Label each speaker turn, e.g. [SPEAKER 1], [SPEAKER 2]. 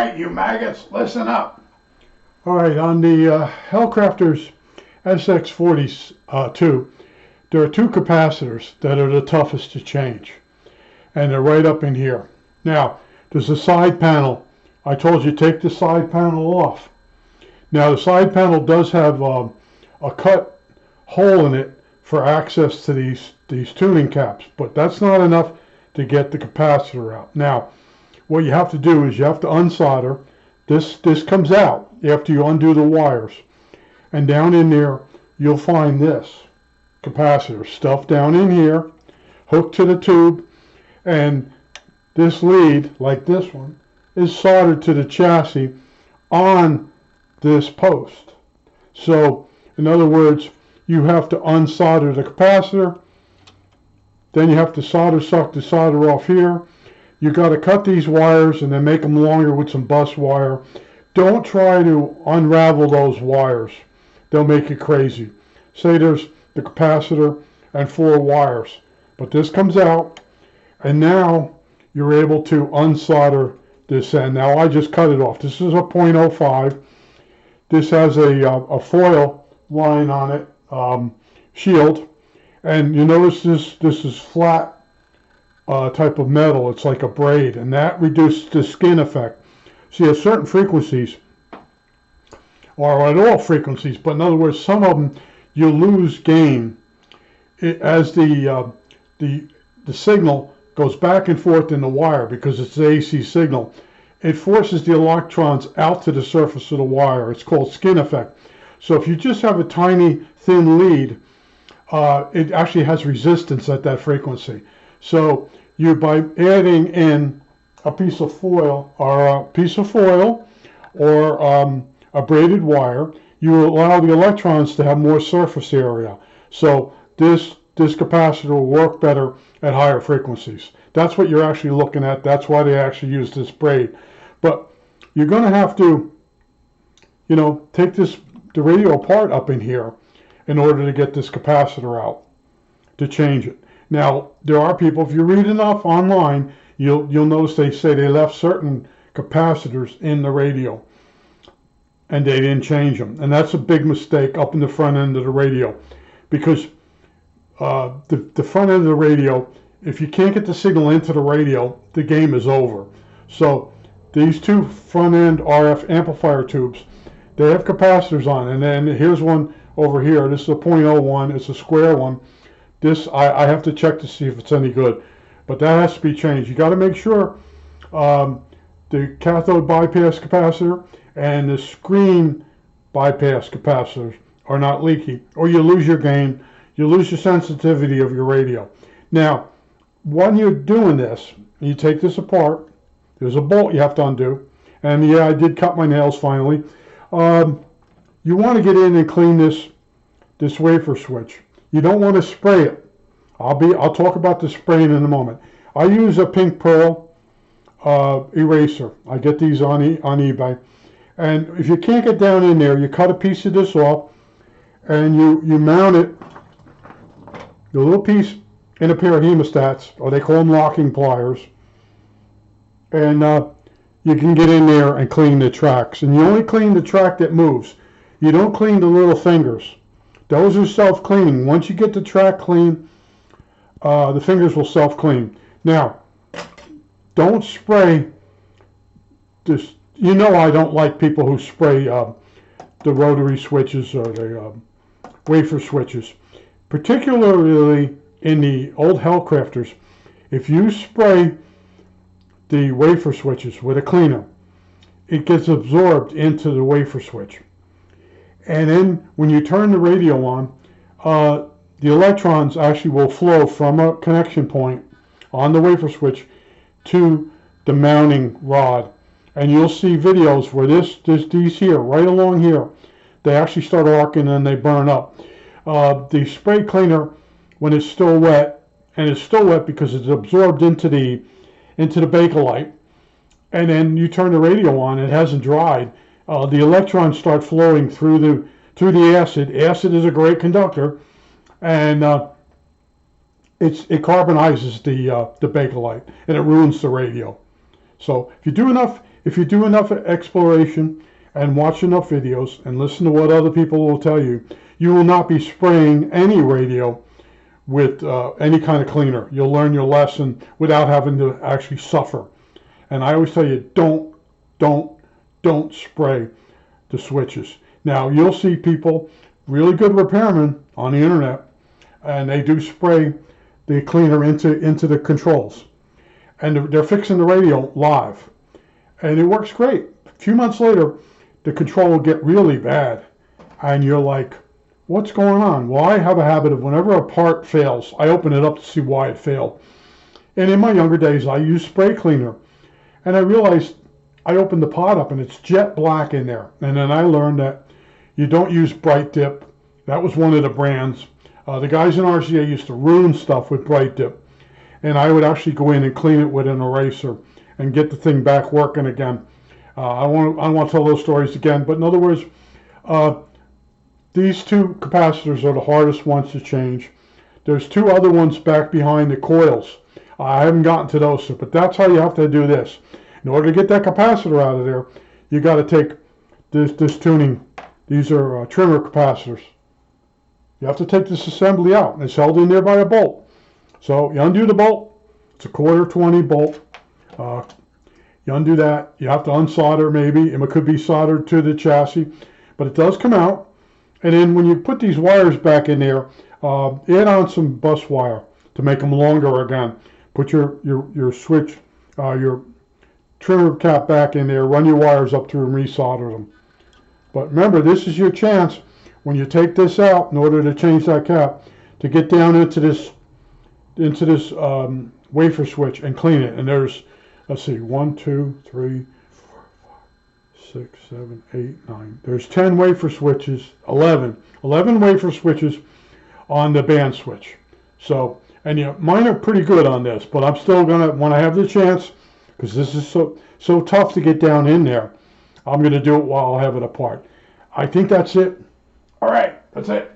[SPEAKER 1] right, you maggots, listen up. All right, on the Hallicrafters SX there are two capacitors that are the toughest to change, and they're right up in here. Now, there's a side panel. I told you take the side panel off. Now, the side panel does have a cut hole in it for access to these tuning caps, but that's not enough to get the capacitor out. Now, what you have to do is you have to unsolder. This comes out after you undo the wires, and down in there you'll find this capacitor stuffed down in here, hooked to the tube, and this lead, like this one, is soldered to the chassis on this post. So, in other words, you have to unsolder the capacitor, then you have to suck the solder off here. You got to cut these wires and then make them longer with some bus wire. Don't try to unravel those wires. They'll make you crazy. Say there's the capacitor and 4 wires, but this comes out, and now you're able to unsolder this end. Now I just cut it off. This is a .05. This has a foil line on it, shield, and you notice this is flat type of metal. It's like a braid, and that reduces the skin effect. See, at certain frequencies, or at all frequencies, but in other words, some of them you lose gain as the signal goes back and forth in the wire, because it's the AC signal. It forces the electrons out to the surface of the wire. It's called skin effect. So if you just have a tiny thin lead, it actually has resistance at that frequency. So by adding in a piece of foil or a braided wire, you allow the electrons to have more surface area. So this capacitor will work better at higher frequencies. That's what you're actually looking at. That's why they actually use this braid. But you're going to have to, take the radio apart up in here in order to get this capacitor out, to change it. Now, there are people, if you read enough online, you'll notice they say they left certain capacitors in the radio and they didn't change them. And that's a big mistake up in the front end of the radio, because the front end of the radio, if you can't get the signal into the radio, the game is over. So these two front end RF amplifier tubes, they have capacitors on, and then here's one over here. This is a .01. It's a square one. This I have to check to see if it's any good, but that has to be changed. You got to make sure the cathode bypass capacitor and the screen bypass capacitors are not leaky, or you lose your gain, you lose your sensitivity of your radio. Now, when you're doing this, you take this apart. There's a bolt you have to undo, and yeah, I did cut my nails finally. You want to get in and clean this wafer switch. You don't want to spray it. I'll talk about the spraying in a moment. I use a pink pearl eraser. I get these on eBay. And if you can't get down in there, you cut a piece of this off, and you mount it, the little piece, in a pair of hemostats, or they call them locking pliers, and you can get in there and clean the tracks. And you only clean the track that moves. You don't clean the little fingers. Those are self-cleaning. Once you get the track clean, the fingers will self-clean. Now, don't spray this. You know I don't like people who spray the rotary switches or the wafer switches. Particularly in the old Hallicrafters, if you spray the wafer switches with a cleaner, it gets absorbed into the wafer switch. And then when you turn the radio on, the electrons actually will flow from a connection point on the wafer switch to the mounting rod. And you'll see videos where these here, right along here, they actually start arcing and they burn up. The spray cleaner, when it's still wet, and it's still wet because it's absorbed into the Bakelite, and then you turn the radio on, it hasn't dried, the electrons start flowing through the acid. Acid is a great conductor, and it carbonizes the Bakelite, and it ruins the radio. So if you do enough, if you do enough exploration and watch enough videos and listen to what other people will tell you, you will not be spraying any radio with any kind of cleaner. You'll learn your lesson without having to actually suffer. And I always tell you, don't spray the switches. Now, you'll see people, really good repairmen on the internet, and they do spray the cleaner into the controls. And they're fixing the radio live. And it works great. A few months later, the control will get really bad. And you're like, what's going on? Well, I have a habit of whenever a part fails, I open it up to see why it failed. And in my younger days, I used spray cleaner. And I realized I opened the pot up and it's jet black in there. And then I learned that you don't use Bright Dip. That was one of the brands. The guys in RCA used to ruin stuff with Bright Dip. And I would actually go in and clean it with an eraser and get the thing back working again. I don't want to tell those stories again, but in other words, these two capacitors are the hardest ones to change. There's two other ones back behind the coils. I haven't gotten to those, but that's how you have to do this. In order to get that capacitor out of there, you got to take this tuning. These are trimmer capacitors. You have to take this assembly out, and it's held in there by a bolt. So you undo the bolt. It's a 1/4 bolt. You undo that. You have to unsolder maybe. It could be soldered to the chassis, but it does come out. And then when you put these wires back in there, add on some bus wire to make them longer again. Put your switch, your trimmer cap back in there. Run your wires up through and resolder them. But remember, this is your chance when you take this out in order to change that cap to get down into this wafer switch and clean it. And there's, let's see, 1, 2, 3, 4, 5, 6, 7, 8, 9. There's 10 wafer switches, 11 wafer switches on the band switch. So, and yeah, mine are pretty good on this, but I'm still gonna, when I have the chance, because this is so tough to get down in there, I'm gonna do it while I have it apart. I think that's it. All right, that's it.